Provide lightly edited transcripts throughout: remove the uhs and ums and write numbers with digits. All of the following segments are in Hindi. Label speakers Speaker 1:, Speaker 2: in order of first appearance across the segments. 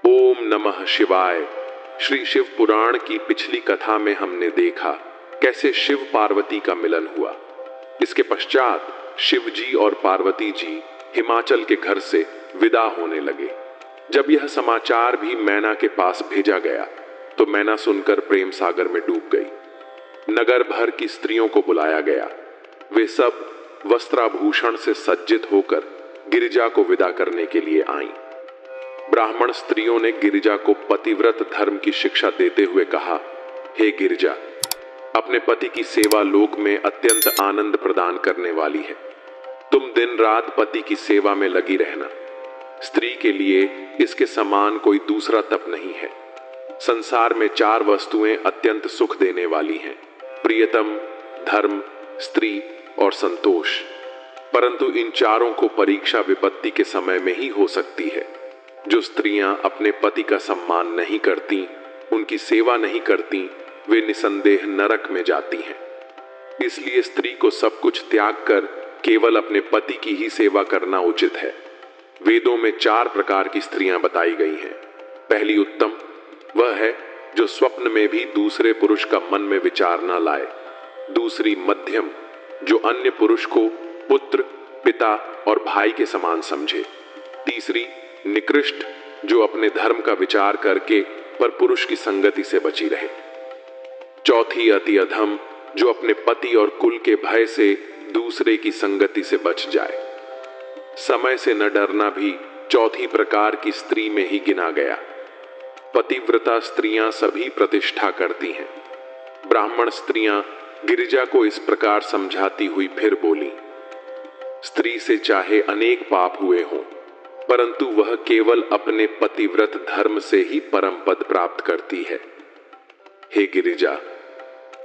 Speaker 1: ओम नमः शिवाय। श्री शिव पुराण की पिछली कथा में हमने देखा कैसे शिव पार्वती का मिलन हुआ। इसके पश्चात शिव जी और पार्वती जी हिमाचल के घर से विदा होने लगे। जब यह समाचार भी मैना के पास भेजा गया तो मैना सुनकर प्रेम सागर में डूब गई। नगर भर की स्त्रियों को बुलाया गया। वे सब वस्त्राभूषण से सज्जित होकर गिरिजा को विदा करने के लिए आईं। ब्राह्मण स्त्रियों ने गिरिजा को पतिव्रत धर्म की शिक्षा देते हुए कहा, हे गिरिजा, अपने पति की सेवा लोक में अत्यंत आनंद प्रदान करने वाली है। तुम दिन रात पति की सेवा में लगी रहना। स्त्री के लिए इसके समान कोई दूसरा तप नहीं है। संसार में 4 वस्तुएं अत्यंत सुख देने वाली हैं, प्रियतम, धर्म, स्त्री और संतोष। परंतु इन चारों को परीक्षा विपत्ति के समय में ही हो सकती है। जो स्त्रियां अपने पति का सम्मान नहीं करती, उनकी सेवा नहीं करती, वे निसंदेह नरक में जाती हैं। इसलिए स्त्री को सब कुछ त्याग कर केवल अपने पति की ही सेवा करना उचित है। वेदों में 4 प्रकार की स्त्रियां बताई गई हैं। पहली उत्तम, वह है जो स्वप्न में भी दूसरे पुरुष का मन में विचार न लाए। दूसरी मध्यम, जो अन्य पुरुष को पुत्र, पिता और भाई के समान समझे। तीसरी निकृष्ट, जो अपने धर्म का विचार करके पर पुरुष की संगति से बची रहे। चौथी अति अधम, जो अपने पति और कुल के भय से दूसरे की संगति से बच जाए। समय से न डरना भी चौथी प्रकार की स्त्री में ही गिना गया। पतिव्रता स्त्रियां सभी प्रतिष्ठा करती हैं। ब्राह्मण स्त्रियां गिरिजा को इस प्रकार समझाती हुई फिर बोली, स्त्री से चाहे अनेक पाप हुए हों, परंतु वह केवल अपने पतिव्रत धर्म से ही परम पद प्राप्त करती है। हे गिरिजा,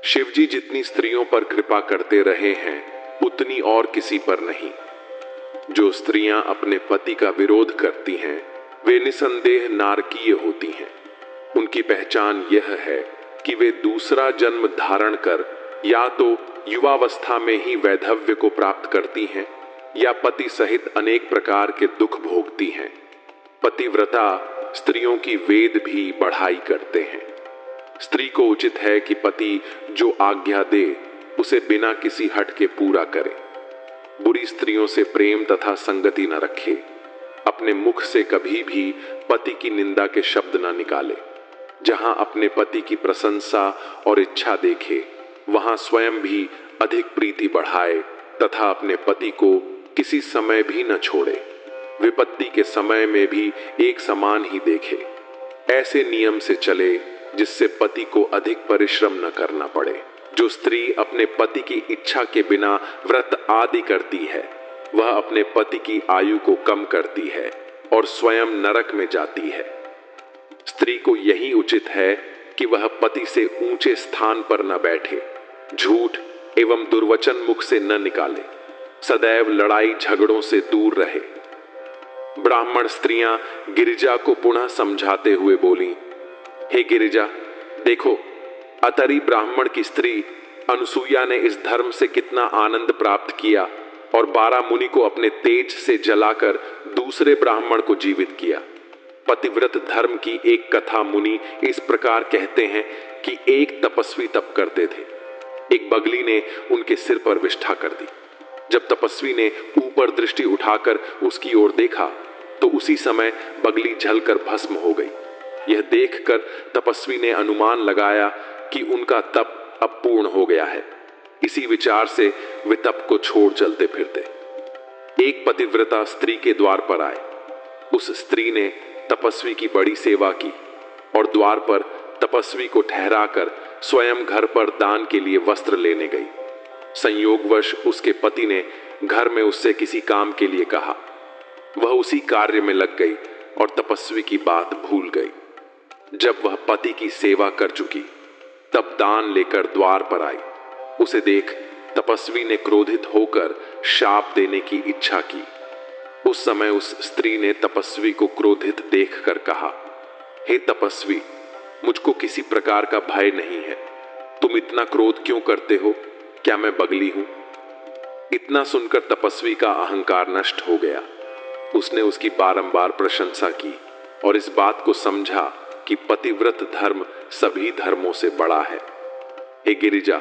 Speaker 1: शिवजी जितनी स्त्रियों पर कृपा करते रहे हैं, उतनी और किसी पर नहीं। जो स्त्रियां अपने पति का विरोध करती हैं, वे निसंदेह नारकीय होती हैं। उनकी पहचान यह है कि वे दूसरा जन्म धारण कर या तो युवावस्था में ही वैधव्य को प्राप्त करती हैं या पति सहित अनेक प्रकार के दुख भोगती हैं। पतिव्रता स्त्रियों की वेद भी बढ़ाई करते हैं। स्त्री को उचित है कि पति जो आज्ञा दे उसे बिना किसी हट के पूरा करे। बुरी स्त्रियों से प्रेम तथा संगति न रखे। अपने मुख से कभी भी पति की निंदा के शब्द न निकाले। जहां अपने पति की प्रशंसा और इच्छा देखे, वहां स्वयं भी अधिक प्रीति बढ़ाए तथा अपने पति को किसी समय भी न छोड़े। विपत्ति के समय में भी एक समान ही देखे। ऐसे नियम से चले जिससे पति को अधिक परिश्रम न करना पड़े। जो स्त्री अपने पति की इच्छा के बिना व्रत आदि करती है, वह अपने पति की आयु को कम करती है और स्वयं नरक में जाती है। स्त्री को यही उचित है कि वह पति से ऊंचे स्थान पर न बैठे, झूठ एवं दुर्वचन मुख से न निकाले, सदैव लड़ाई झगड़ों से दूर रहे। ब्राह्मण स्त्रियां गिरिजा को पुनः समझाते हुए बोली, हे गिरिजा, देखो, अतरी ब्राह्मण की स्त्री अनुसुईया ने इस धर्म से कितना आनंद प्राप्त किया और 12 मुनि को अपने तेज से जलाकर दूसरे ब्राह्मण को जीवित किया। पतिव्रत धर्म की एक कथा मुनि इस प्रकार कहते हैं कि एक तपस्वी तप करते थे। एक बगली ने उनके सिर पर विष्ठा कर दी। जब तपस्वी ने ऊपर दृष्टि उठाकर उसकी ओर देखा तो उसी समय बगली जलकर भस्म हो गई। यह देखकर तपस्वी ने अनुमान लगाया कि उनका तप अब पूर्ण हो गया है। इसी विचार से वे तप को छोड़ चलते फिरते। एक पतिव्रता स्त्री के द्वार पर आए। उस स्त्री ने तपस्वी की बड़ी सेवा की और द्वार पर तपस्वी को ठहराकर स्वयं घर पर दान के लिए वस्त्र लेने गई। संयोगवश उसके पति ने घर में उससे किसी काम के लिए कहा। वह उसी कार्य में लग गई और तपस्वी की बात भूल गई। जब वह पति की सेवा कर चुकी, तब दान लेकर द्वार पर आई। उसे देख तपस्वी ने क्रोधित होकर शाप देने की इच्छा की। उस समय उस स्त्री ने तपस्वी को क्रोधित देखकर कहा, हे तपस्वी, मुझको किसी प्रकार का भय नहीं है। तुम इतना क्रोध क्यों करते हो? क्या मैं बगली हूं? इतना सुनकर तपस्वी का अहंकार नष्ट हो गया। उसने उसकी बारंबार प्रशंसा की और इस बात को समझा कि पतिव्रत धर्म सभी धर्मों से बड़ा है। हे गिरिजा,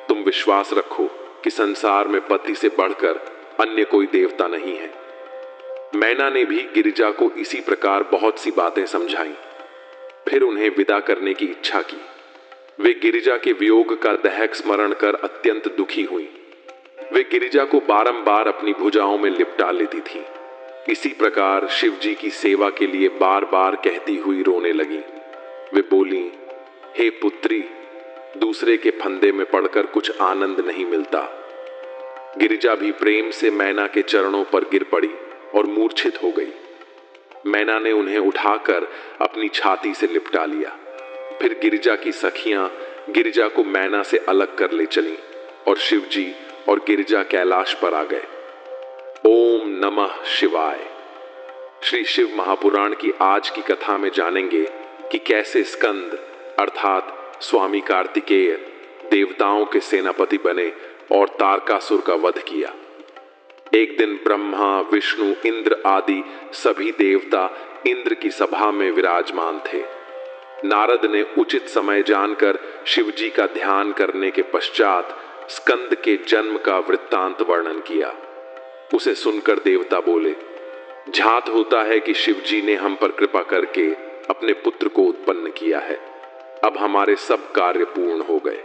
Speaker 1: तुम विश्वास रखो कि संसार में पति से बढ़कर अन्य कोई देवता नहीं है। मैना ने भी गिरिजा को इसी प्रकार बहुत सी बातें समझाई। फिर उन्हें विदा करने की इच्छा की। वे गिरिजा के वियोग का दहक स्मरण कर अत्यंत दुखी हुई। वे गिरिजा को बारंबार अपनी भुजाओं में लिपटा लेती थी। इसी प्रकार शिव जी की सेवा के लिए बार बार कहती हुई रोने लगी। वे बोली, हे पुत्री, दूसरे के फंदे में पड़कर कुछ आनंद नहीं मिलता। गिरिजा भी प्रेम से मैना के चरणों पर गिर पड़ी और मूर्छित हो गई। मैना ने उन्हें उठाकर अपनी छाती से लिपटा लिया। फिर गिरिजा की सखियां गिरिजा को मैना से अलग कर ले चलीं और शिव जी और गिरिजा कैलाश पर आ गए। ओम नमः शिवाय। श्री शिव महापुराण की आज की कथा में जानेंगे कि कैसे स्कंद अर्थात स्वामी कार्तिकेय देवताओं के सेनापति बने और तारकासुर का वध किया। एक दिन ब्रह्मा, विष्णु, इंद्र आदि सभी देवता इंद्र की सभा में विराजमान थे। नारद ने उचित समय जानकर शिव जी का ध्यान करने के पश्चात स्कंद के जन्म का वृत्तांत वर्णन किया। उसे सुनकर देवता बोले, झात होता है कि शिव जी ने हम पर कृपा करके अपने पुत्र को उत्पन्न किया है। अब हमारे सब कार्य पूर्ण हो गए।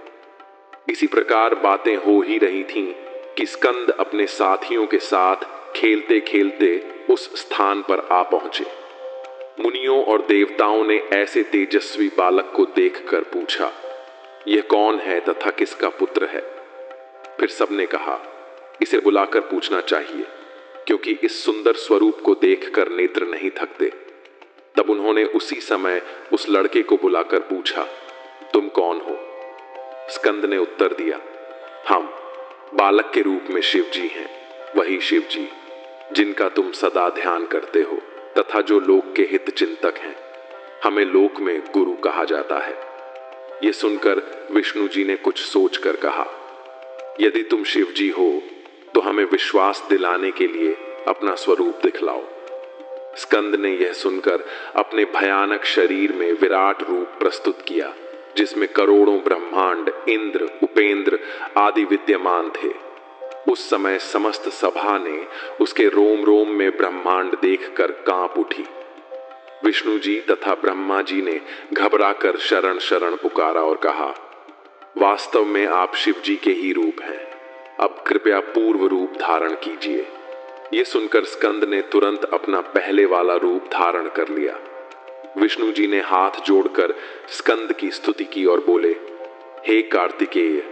Speaker 1: इसी प्रकार बातें हो ही रही थीं कि स्कंद अपने साथियों के साथ खेलते खेलते उस स्थान पर आ पहुंचे। मुनियों और देवताओं ने ऐसे तेजस्वी बालक को देखकर पूछा, यह कौन है तथा किसका पुत्र है? फिर सबने कहा, इसे बुलाकर पूछना चाहिए, क्योंकि इस सुंदर स्वरूप को देखकर नेत्र नहीं थकते। तब उन्होंने उसी समय उस लड़के को बुलाकर पूछा, तुम कौन हो? स्कंद ने उत्तर दिया, हम बालक के रूप में शिव जी हैं, वही शिव जी जिनका तुम सदा ध्यान करते हो तथा जो लोक के हित चिंतक हैं। हमें लोक में गुरु कहा जाता है। ये सुनकर विष्णु जी ने कुछ सोचकर कहा, यदि तुम शिव जी हो तो हमें विश्वास दिलाने के लिए अपना स्वरूप दिखलाओ। स्कंद ने यह सुनकर अपने भयानक शरीर में विराट रूप प्रस्तुत किया, जिसमें करोड़ों ब्रह्मांड, इंद्र, उपेंद्र आदि विद्यमान थे। उस समय समस्त सभा ने उसके रोम रोम में ब्रह्मांड देखकर कांप उठी। विष्णु जी तथा ब्रह्मा जी ने घबराकर शरण शरण पुकारा और कहा, वास्तव में आप शिव जी के ही रूप हैं। अब कृपया पूर्व रूप धारण कीजिए। ये सुनकर स्कंद ने तुरंत अपना पहले वाला रूप धारण कर लिया। विष्णु जी ने हाथ जोड़कर स्कंद की स्तुति की और बोले, हे कार्तिकेय,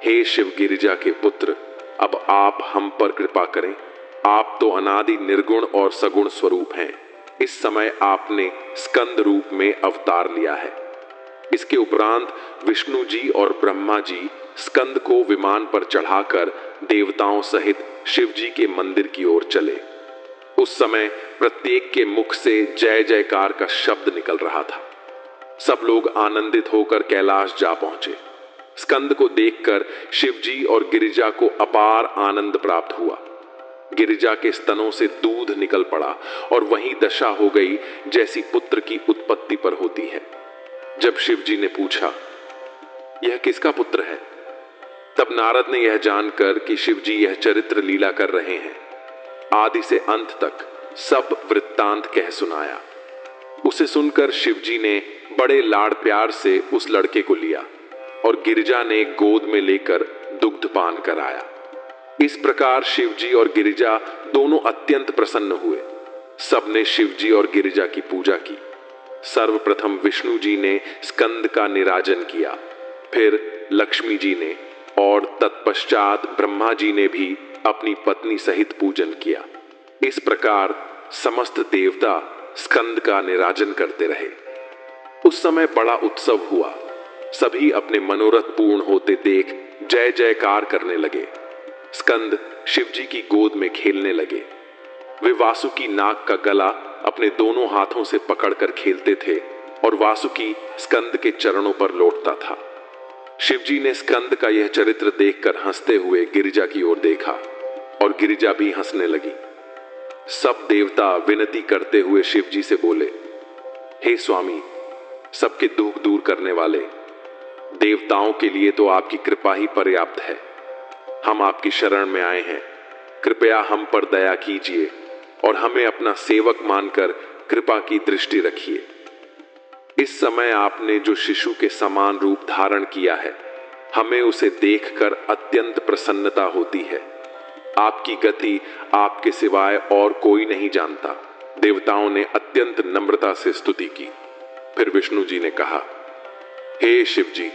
Speaker 1: हे शिव गिरिजा के पुत्र, अब आप हम पर कृपा करें। आप तो अनादि निर्गुण और सगुण स्वरूप हैं। इस समय आपने स्कंद रूप में अवतार लिया है। इसके उपरांत विष्णु जी और ब्रह्मा जी स्कंद को विमान पर चढ़ाकर देवताओं सहित शिव जी के मंदिर की ओर चले। उस समय प्रत्येक के मुख से जय जयकार का शब्द निकल रहा था। सब लोग आनंदित होकर कैलाश जा पहुंचे। स्कंद को देखकर शिव जी और गिरिजा को अपार आनंद प्राप्त हुआ। गिरिजा के स्तनों से दूध निकल पड़ा और वही दशा हो गई जैसी पुत्र की उत्पत्ति पर होती है। जब शिव जी ने पूछा, यह किसका पुत्र है? तब नारद ने यह जानकर कि शिव जी यह चरित्र लीला कर रहे हैं, आदि से अंत तक सब वृत्तांत कह सुनाया। उसे सुनकर शिव जी ने बड़े लाड़ प्यार से उस लड़के को लिया और गिरिजा ने गोद में लेकर दुग्धपान कराया। इस प्रकार शिव जी और गिरिजा दोनों अत्यंत प्रसन्न हुए। सबने शिव जी और गिरिजा की पूजा की। सर्वप्रथम विष्णु जी ने स्कंद का निराजन किया, फिर लक्ष्मी जी ने और तत्पश्चात ब्रह्मा जी ने भी अपनी पत्नी सहित पूजन किया। इस प्रकार समस्त देवता स्कंद का निराजन करते रहे। उस समय बड़ा उत्सव हुआ। सभी अपने मनोरथ पूर्ण होते देख जय जयकार करने लगे। स्कंद शिव जी की गोद में खेलने लगे। वे वासुकी नाग का गला अपने दोनों हाथों से पकड़कर खेलते थे और वासुकी स्कंद के चरणों पर लौटता था। शिव जी ने स्कंद का यह चरित्र देखकर हंसते हुए गिरिजा की ओर देखा और गिरिजा भी हंसने लगी। सब देवता विनती करते हुए शिव जी से बोले, हे स्वामी, सबके दुख दूर करने वाले, देवताओं के लिए तो आपकी कृपा ही पर्याप्त है। हम आपकी शरण में आए हैं, कृपया हम पर दया कीजिए और हमें अपना सेवक मानकर कृपा की दृष्टि रखिए। इस समय आपने जो शिशु के समान रूप धारण किया है, हमें उसे देखकर अत्यंत प्रसन्नता होती है। आपकी गति आपके सिवाय और कोई नहीं जानता। देवताओं ने अत्यंत नम्रता से स्तुति की। फिर विष्णु जी ने कहा, हे शिव जी,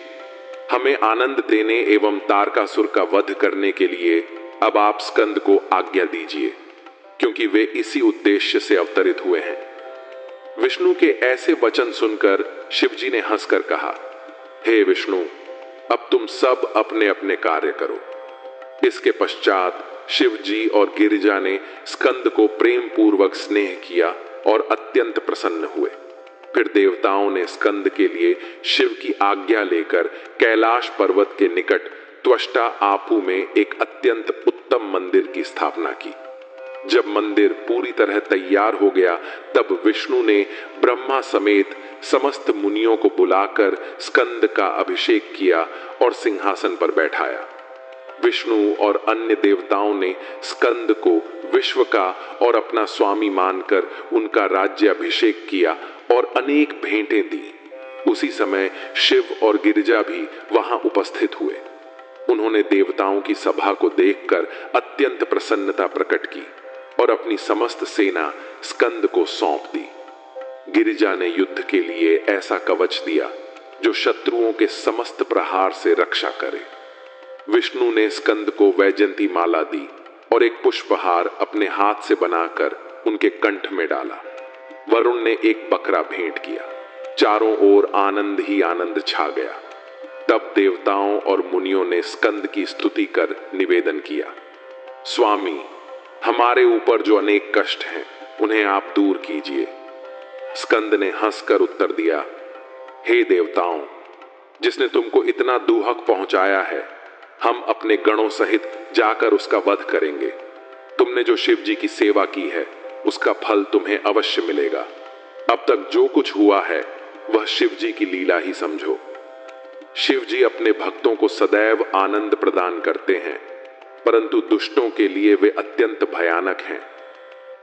Speaker 1: हमें आनंद देने एवं तारकासुर का वध करने के लिए अब आप स्कंद को आज्ञा दीजिए, क्योंकि वे इसी उद्देश्य से अवतरित हुए हैं। विष्णु के ऐसे वचन सुनकर शिवजी ने हंसकर कहा, हे विष्णु, अब तुम सब अपने अपने कार्य करो। इसके पश्चात शिवजी और गिरिजा ने स्कंद को प्रेम पूर्वक स्नेह किया और अत्यंत प्रसन्न हुए। फिर देवताओं ने स्कंद के लिए शिव की आज्ञा लेकर कैलाश पर्वत के निकट त्वष्टा आपू में एक अत्यंत उत्तम मंदिर की स्थापना की। जब मंदिर पूरी तरह तैयार हो गया, तब विष्णु ने ब्रह्मा समेत समस्त मुनियों को बुलाकर स्कंद का अभिषेक किया और सिंहासन पर बैठाया। विष्णु और अन्य देवताओं ने स्कंद को विश्व का और अपना स्वामी मानकर उनका राज्य अभिषेक किया और अनेक भेंटें दी। उसी समय शिव और गिरिजा भी वहां उपस्थित हुए। उन्होंने देवताओं की सभा को देखकर अत्यंत प्रसन्नता प्रकट की और अपनी समस्त सेना स्कंद को सौंप दी। गिरिजा ने युद्ध के लिए ऐसा कवच दिया जो शत्रुओं के समस्त प्रहार से रक्षा करे। विष्णु ने स्कंद को वैजयंती माला दी और एक पुष्पहार अपने हाथ से बनाकर उनके कंठ में डाला। वरुण ने एक बकरा भेंट किया। चारों ओर आनंद ही आनंद छा गया। तब देवताओं और मुनियों ने स्कंद की स्तुति कर निवेदन किया, स्वामी, हमारे ऊपर जो अनेक कष्ट हैं उन्हें आप दूर कीजिए। स्कंद ने हंसकर उत्तर दिया, हे देवताओं, जिसने तुमको इतना दुहक पहुंचाया है, हम अपने गणों सहित जाकर उसका वध करेंगे। तुमने जो शिव जी की सेवा की है उसका फल तुम्हें अवश्य मिलेगा। अब तक जो कुछ हुआ है वह शिव जी की लीला ही समझो। शिव जी अपने भक्तों को सदैव आनंद प्रदान करते हैं, परंतु दुष्टों के लिए वे अत्यंत भयानक हैं।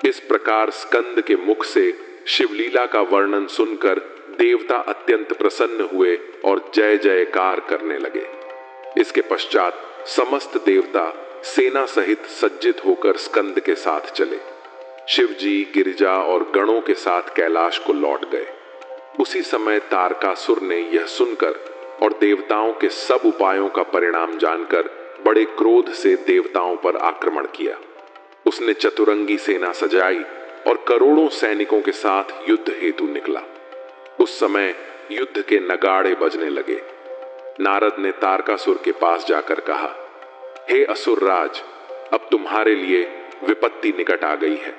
Speaker 1: इस प्रकार स्कंद के मुख से शिवलीला का वर्णन सुनकर देवता अत्यंत प्रसन्न हुए और जय जयकार करने लगे। इसके पश्चात समस्त देवता सेना सहित सज्जित होकर स्कंद के साथ चले। शिवजी, गिरिजा और गणों के साथ कैलाश को लौट गए। उसी समय तारकासुर ने यह सुनकर और देवताओं के सब उपायों का परिणाम जानकर बड़े क्रोध से देवताओं पर आक्रमण किया। उसने चतुरंगी सेना सजाई और करोड़ों सैनिकों के साथ युद्ध हेतु निकला। उस समय युद्ध के नगाड़े बजने लगे। नारद ने तारकासुर के पास जाकर कहा, हे असुरराज, अब तुम्हारे लिए विपत्ति निकट आ गई है।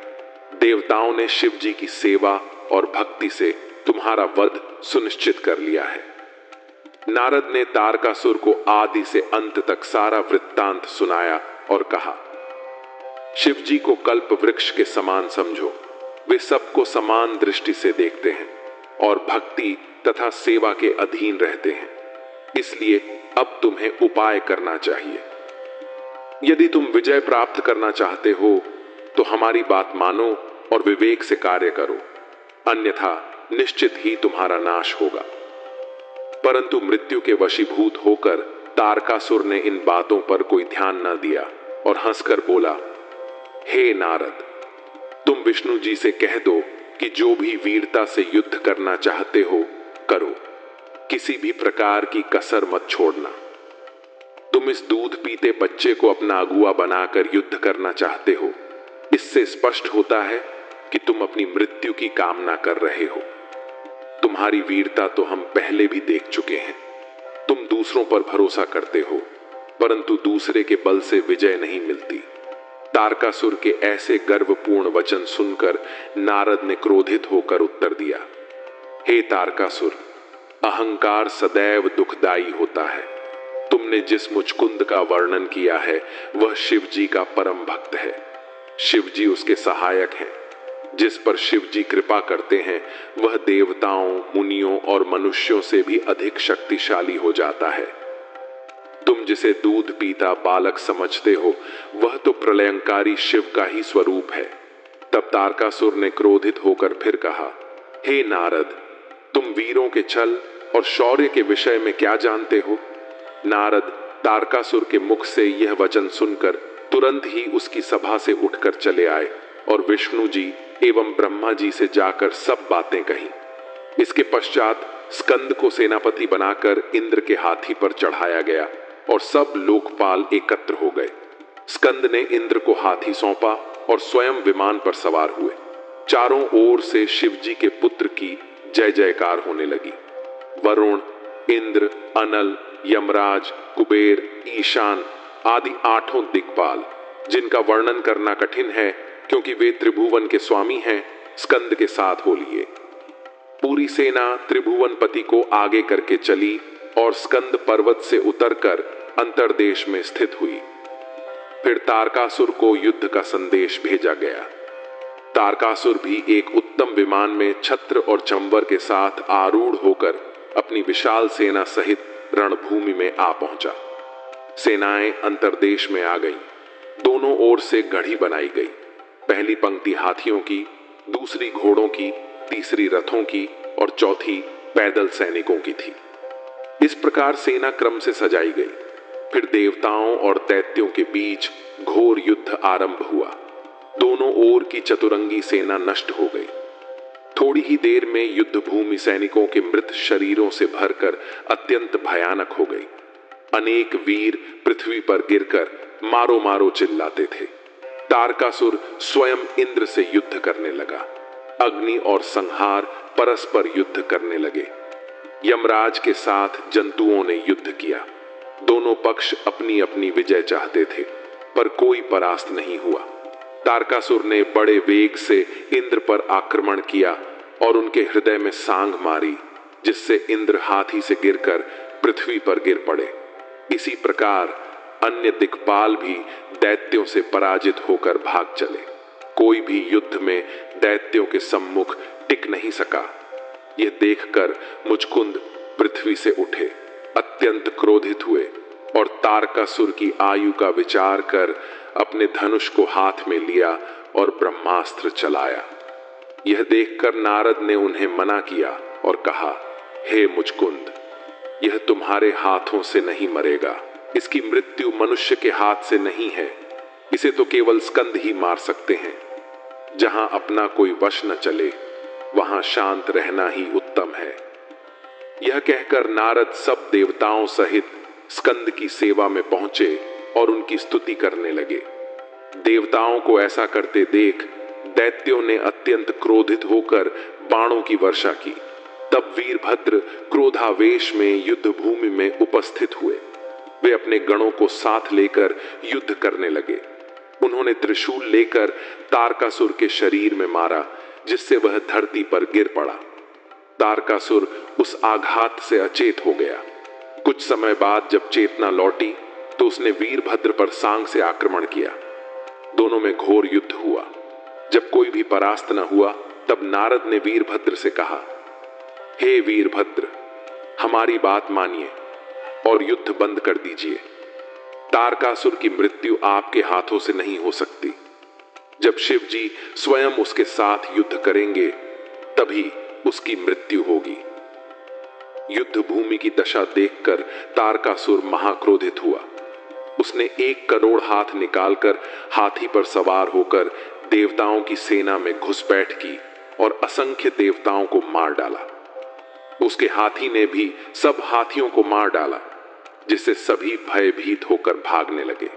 Speaker 1: देवताओं ने शिव जी की सेवा और भक्ति से तुम्हारा वध सुनिश्चित कर लिया है। नारद ने तारकासुर को आदि से अंत तक सारा वृत्तांत सुनाया और कहा, शिव जी को कल्प वृक्ष के समान समझो। वे सबको समान दृष्टि से देखते हैं और भक्ति तथा सेवा के अधीन रहते हैं। इसलिए अब तुम्हें उपाय करना चाहिए। यदि तुम विजय प्राप्त करना चाहते हो तो हमारी बात मानो और विवेक से कार्य करो, अन्यथा निश्चित ही तुम्हारा नाश होगा। परंतु मृत्यु के वशीभूत होकर तारकासुर ने इन बातों पर कोई ध्यान न दिया और हंसकर बोला, हे नारद, तुम विष्णु जी से कह दो कि जो भी वीरता से युद्ध करना चाहते हो करो, किसी भी प्रकार की कसर मत छोड़ना। तुम इस दूध पीते बच्चे को अपना अगुआ बनाकर युद्ध करना चाहते हो। इससे स्पष्ट होता है कि तुम अपनी मृत्यु की कामना कर रहे हो। तुम्हारी वीरता तो हम पहले भी देख चुके हैं। तुम दूसरों पर भरोसा करते हो, परंतु दूसरे के बल से विजय नहीं मिलती। तारकासुर के ऐसे गर्वपूर्ण वचन सुनकर नारद ने क्रोधित होकर उत्तर दिया, हे तारकासुर, अहंकार सदैव दुखदाई होता है। तुमने जिस मुचकुंद का वर्णन किया है वह शिव जी का परम भक्त है। शिव जी उसके सहायक हैं। जिस पर शिव जी कृपा करते हैं वह देवताओं, मुनियों और मनुष्यों से भी अधिक शक्तिशाली हो जाता है। तुम जिसे दूध पीता बालक समझते हो वह तो प्रलयंकारी शिव का ही स्वरूप है। तब तारकासुर ने क्रोधित होकर फिर कहा, हे नारद, तुम वीरों के छल और शौर्य के विषय में क्या जानते हो? नारद तारकासुर के मुख से यह वचन सुनकर तुरंत ही उसकी सभा से उठकर चले आए और विष्णु जी एवं ब्रह्मा जी से जाकर सब बातें कही। इसके पश्चात स्कंद को सेनापति बनाकर इंद्र के हाथी पर चढ़ाया गया और सब लोकपाल एकत्र हो गए। स्कंद ने इंद्र को हाथी सौंपा और स्वयं विमान पर सवार हुए। चारों ओर से शिव जी के पुत्र की जय जयकार होने लगी। वरुण, इंद्र, अनल, यमराज, कुबेर, ईशान आदि आठों दिक्पाल, जिनका वर्णन करना कठिन है क्योंकि वे त्रिभुवन के स्वामी हैं, स्कंद के साथ हो लिए। पूरी सेना त्रिभुवनपति को आगे करके चली और स्कंद पर्वत से उतरकर अंतरदेश में स्थित हुई। फिर तारकासुर को युद्ध का संदेश भेजा गया। तारकासुर भी एक उत्तम विमान में छत्र और चंवर के साथ आरूढ़ होकर अपनी विशाल सेना सहित रणभूमि में आ पहुंचा। सेनाएं अंतरदेश में आ गईं। दोनों ओर से गढ़ी बनाई गई। पहली पंक्ति हाथियों की, दूसरी घोड़ों की, तीसरी रथों की और चौथी पैदल सैनिकों की थी। इस प्रकार सेना क्रम से सजाई गई। फिर देवताओं और दैत्यों के बीच घोर युद्ध आरंभ हुआ। दोनों ओर की चतुरंगी सेना नष्ट हो गई। थोड़ी ही देर में युद्ध भूमि सैनिकों के मृत शरीरों से भरकर अत्यंत भयानक हो गई। अनेक वीर पृथ्वी पर गिरकर मारो मारो चिल्लाते थे। तारकासुर स्वयं इंद्र से युद्ध करने लगा। अग्नि और संहार परस्पर युद्ध करने लगे। यमराज के साथ जंतुओं ने युद्ध किया। दोनों पक्ष अपनी अपनी विजय चाहते थे, पर कोई परास्त नहीं हुआ। तारकासुर ने बड़े वेग से इंद्र पर आक्रमण किया और उनके हृदय में सांग मारी, जिससे इंद्र हाथी से गिरकर पृथ्वी पर गिर पड़े। इसी प्रकार अन्य दिक्पाल भी दैत्यों से पराजित होकर भाग चले। कोई भी युद्ध में दैत्यों के सम्मुख टिक नहीं सका। यह देखकर मुचकुंद पृथ्वी से उठे, अत्यंत क्रोधित हुए और तारकासुर की आयु का विचार कर अपने धनुष को हाथ में लिया और ब्रह्मास्त्र चलाया। यह देखकर नारद ने उन्हें मना किया और कहा, हे मुचकुंद, यह तुम्हारे हाथों से नहीं मरेगा। इसकी मृत्यु मनुष्य के हाथ से नहीं है। इसे तो केवल स्कंद ही मार सकते हैं। जहां अपना कोई वश न चले वहां शांत रहना ही उत्तम है। यह कहकर नारद सब देवताओं सहित स्कंद की सेवा में पहुंचे और उनकी स्तुति करने लगे। देवताओं को ऐसा करते देख दैत्यों ने अत्यंत क्रोधित होकर बाणों की वर्षा की। तब वीरभद्र क्रोधावेश में युद्ध भूमि में उपस्थित हुए। वे अपने गणों को साथ लेकर युद्ध करने लगे। उन्होंने त्रिशूल लेकर तारकासुर के शरीर में मारा, जिससे वह धरती पर गिर पड़ा। तारकासुर उस आघात से अचेत हो गया। कुछ समय बाद जब चेतना लौटी तो उसने वीरभद्र पर सांग से आक्रमण किया। दोनों में घोर युद्ध हुआ। जब कोई भी परास्त न हुआ तब नारद ने वीरभद्र से कहा, हे वीरभद्र, हमारी बात मानिए और युद्ध बंद कर दीजिए। तारकासुर की मृत्यु आपके हाथों से नहीं हो सकती। जब शिव जी स्वयं उसके साथ युद्ध करेंगे तभी उसकी मृत्यु होगी। युद्ध भूमि की दशा देखकर तारकासुर महाक्रोधित हुआ। उसने 1 करोड़ हाथ निकालकर हाथी पर सवार होकर देवताओं की सेना में घुसपैठ की और असंख्य देवताओं को मार डाला। उसके हाथी ने भी सब हाथियों को मार डाला, जिससे सभी भयभीत होकर भागने लगे।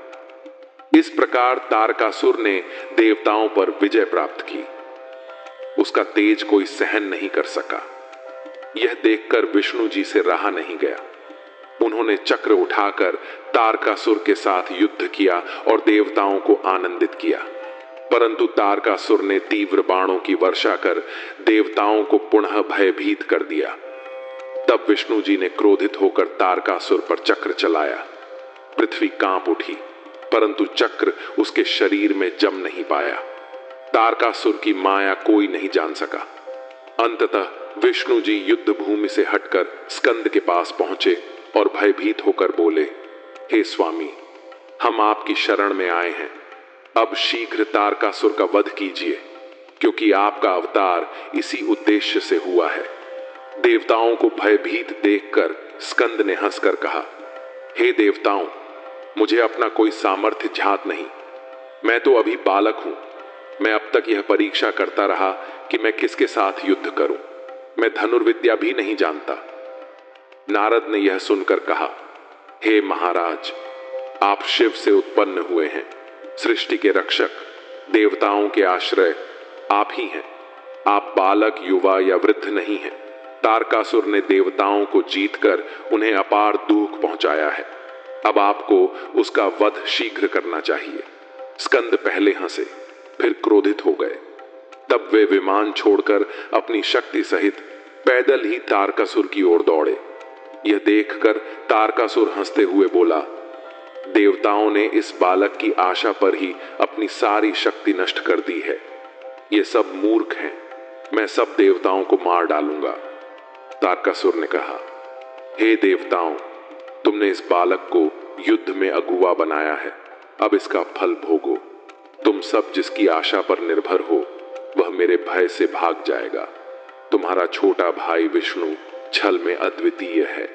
Speaker 1: इस प्रकार तारकासुर ने देवताओं पर विजय प्राप्त की। उसका तेज कोई सहन नहीं कर सका। यह देखकर विष्णु जी से रहा नहीं गया। उन्होंने चक्र उठाकर तारकासुर के साथ युद्ध किया और देवताओं को आनंदित किया। परंतु तारकासुर ने तीव्र बाणों की वर्षा कर देवताओं को पुनः भयभीत कर दिया। तब विष्णु जी ने क्रोधित होकर तारकासुर पर चक्र चलाया। पृथ्वी कांप उठी, परंतु चक्र उसके शरीर में जम नहीं पाया। तारकासुर की माया कोई नहीं जान सका। अंततः विष्णु जी युद्ध भूमि से हटकर स्कंद के पास पहुंचे और भयभीत होकर बोले, हे स्वामी, हम आपकी शरण में आए हैं। अब शीघ्र तारकासुर का वध कीजिए, क्योंकि आपका अवतार इसी उद्देश्य से हुआ है। देवताओं को भयभीत देखकर स्कंद ने हंसकर कहा, हे देवताओं, मुझे अपना कोई सामर्थ्य ज्ञात नहीं। मैं तो अभी बालक हूं। मैं अब तक यह परीक्षा करता रहा कि मैं किसके साथ युद्ध करूं। मैं धनुर्विद्या भी नहीं जानता। नारद ने यह सुनकर कहा, हे महाराज, आप शिव से उत्पन्न हुए हैं, सृष्टि के रक्षक, देवताओं के आश्रय आप ही हैं। आप बालक, युवा या वृद्ध नहीं हैं। तारकासुर ने देवताओं को जीतकर उन्हें अपार दुख पहुंचाया है। अब आपको उसका वध शीघ्र करना चाहिए। स्कंद पहले हंसे, फिर क्रोधित हो गए। तब वे विमान छोड़कर अपनी शक्ति सहित पैदल ही तारकासुर की ओर दौड़े। यह देखकर तारकासुर हंसते हुए बोला, देवताओं ने इस बालक की आशा पर ही अपनी सारी शक्ति नष्ट कर दी है। ये सब मूर्ख हैं। मैं सब देवताओं को मार डालूंगा। तारकासुर ने कहा, हे देवताओं, तुमने इस बालक को युद्ध में अगुवा बनाया है। अब इसका फल भोगो। तुम सब जिसकी आशा पर निर्भर हो, वह मेरे भय से भाग जाएगा। तुम्हारा छोटा भाई विष्णु छल में अद्वितीय है।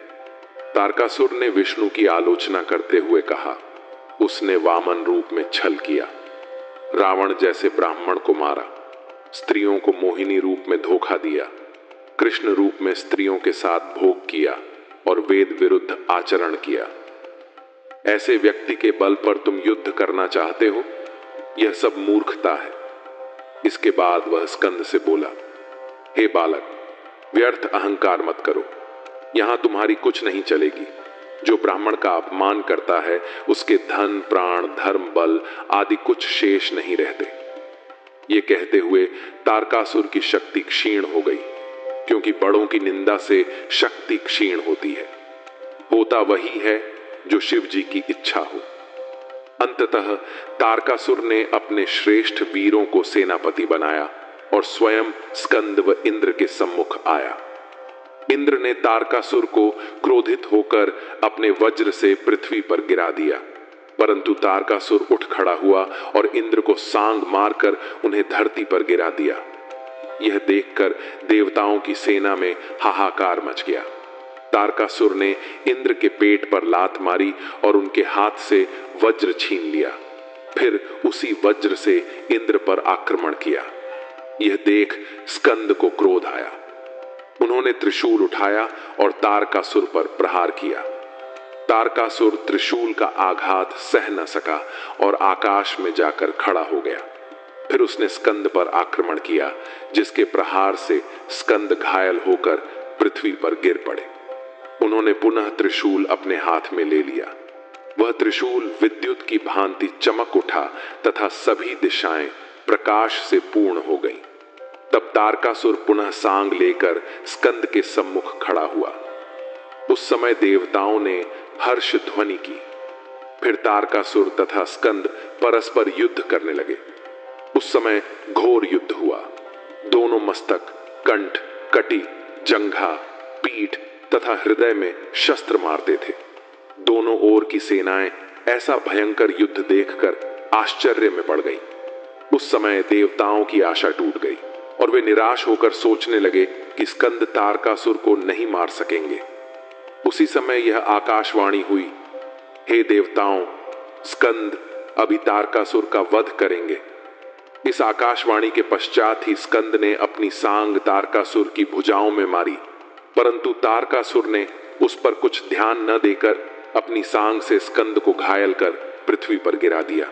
Speaker 1: तारकासुर ने विष्णु की आलोचना करते हुए कहा, उसने वामन रूप में छल किया, रावण जैसे ब्राह्मण को मारा, स्त्रियों को मोहिनी रूप में धोखा दिया, कृष्ण रूप में स्त्रियों के साथ भोग किया और वेद विरुद्ध आचरण किया। ऐसे व्यक्ति के बल पर तुम युद्ध करना चाहते हो? यह सब मूर्खता है। इसके बाद वह स्कंद से बोला, हे बालक, व्यर्थ अहंकार मत करो। यहां तुम्हारी कुछ नहीं चलेगी। जो ब्राह्मण का अपमान करता है, उसके धन, प्राण, धर्म, बल आदि कुछ शेष नहीं रहते। ये कहते हुए तारकासुर की शक्ति क्षीण हो गई, क्योंकि बड़ों की निंदा से शक्ति क्षीण होती है। होता वही है जो शिव जी की इच्छा हो। अंततः तारकासुर ने अपने श्रेष्ठ वीरों को सेनापति बनाया और स्वयं स्कंद व इंद्र के सम्मुख आया। इंद्र ने तारकासुर को क्रोधित होकर अपने वज्र से पृथ्वी पर गिरा दिया, परंतु तारकासुर उठ खड़ा हुआ और इंद्र को सांग मारकर उन्हें धरती पर गिरा दिया। यह देखकर देवताओं की सेना में हाहाकार मच गया। तारकासुर ने इंद्र के पेट पर लात मारी और उनके हाथ से वज्र छीन लिया। फिर उसी वज्र से इंद्र पर आक्रमण किया। यह देख स्कंद को क्रोध आया। उन्होंने त्रिशूल उठाया और तारकासुर पर प्रहार किया। तारकासुर त्रिशूल का आघात सह न सका और आकाश में जाकर खड़ा हो गया। फिर उसने स्कंद पर आक्रमण किया, जिसके प्रहार से स्कंद घायल होकर पृथ्वी पर गिर पड़े। उन्होंने पुनः त्रिशूल अपने हाथ में ले लिया। वह त्रिशूल विद्युत की भांति चमक उठा तथा सभी दिशाएं प्रकाश से पूर्ण हो गईं। तब तारकासुर पुनः सांग लेकर स्कंद के सम्मुख खड़ा हुआ। उस समय देवताओं ने हर्ष ध्वनि की। फिर तारकासुर तथा स्कंद परस्पर युद्ध करने लगे। उस समय घोर युद्ध हुआ। दोनों मस्तक, कंठ, कटी, जंघा, पीठ तथा हृदय में शस्त्र मारते थे। दोनों ओर की सेनाएं ऐसा भयंकर युद्ध देखकर आश्चर्य में पड़ गईं। उस समय देवताओं की आशा टूट गई और वे निराश होकर सोचने लगे कि स्कंद तारकासुर को नहीं मार सकेंगे। उसी समय यह आकाशवाणी हुई, हे देवताओं, स्कंद अभी तारकासुर का वध करेंगे। इस आकाशवाणी के पश्चात ही स्कंद ने अपनी सांग तारकासुर की भुजाओं में मारी, परंतु तारकासुर ने उस पर कुछ ध्यान न देकर अपनी सांग से स्कंद को घायल कर पृथ्वी पर गिरा दिया।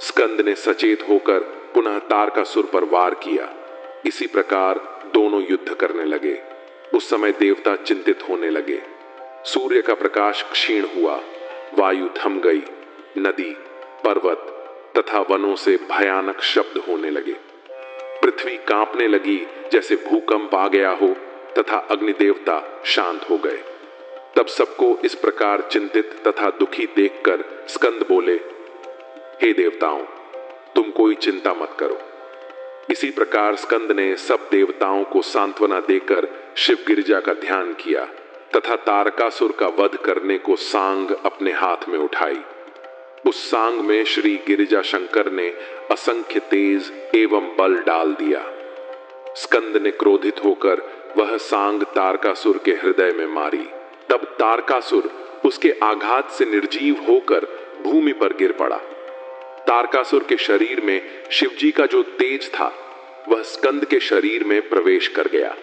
Speaker 1: स्कंद ने सचेत होकर पुनः तारकासुर पर वार किया। इसी प्रकार दोनों युद्ध करने लगे। उस समय देवता चिंतित होने लगे। सूर्य का प्रकाश क्षीण हुआ, वायु थम गई, नदी, पर्वत तथा वनों से भयानक शब्द होने लगे। पृथ्वी कांपने लगी जैसे भूकंप आ गया हो तथा अग्निदेवता शांत हो गए। तब सबको इस प्रकार चिंतित तथा दुखी देखकर स्कंद बोले, हे देवताओं, तुम कोई चिंता मत करो। इसी प्रकार स्कंद ने सब देवताओं को सांत्वना देकर शिव गिरिजा का ध्यान किया तथा तारकासुर का वध करने को सांग अपने हाथ में उठाई। उस सांग में श्री गिरिजा शंकर ने असंख्य तेज एवं बल डाल दिया। स्कंद ने क्रोधित होकर वह सांग तारकासुर के हृदय में मारी। तब तारकासुर उसके आघात से निर्जीव होकर भूमि पर गिर पड़ा। तारकासुर के शरीर में शिवजी का जो तेज था वह स्कंद के शरीर में प्रवेश कर गया।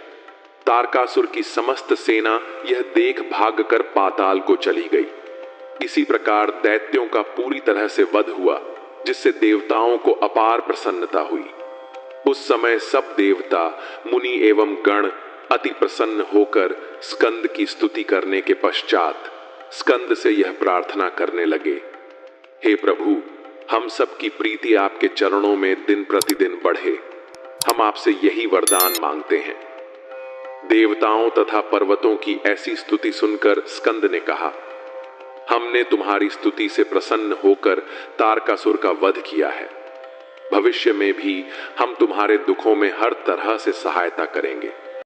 Speaker 1: तारकासुर की समस्त सेना यह देख भागकर पाताल को चली गई। इसी प्रकार दैत्यों का पूरी तरह से वध हुआ, जिससे देवताओं को अपार प्रसन्नता हुई। उस समय सब देवता, मुनि एवं गण अति प्रसन्न होकर स्कंद की स्तुति करने के पश्चात स्कंद से यह प्रार्थना करने लगे, हे प्रभु, हम सब की प्रीति आपके चरणों में दिन प्रतिदिन बढ़े। हम आपसे यही वरदान मांगते हैं। देवताओं तथा पर्वतों की ऐसी स्तुति सुनकर स्कंद ने कहा, हमने तुम्हारी स्तुति से प्रसन्न होकर तारकासुर का वध किया है। भविष्य में भी हम तुम्हारे दुखों में हर तरह से सहायता करेंगे।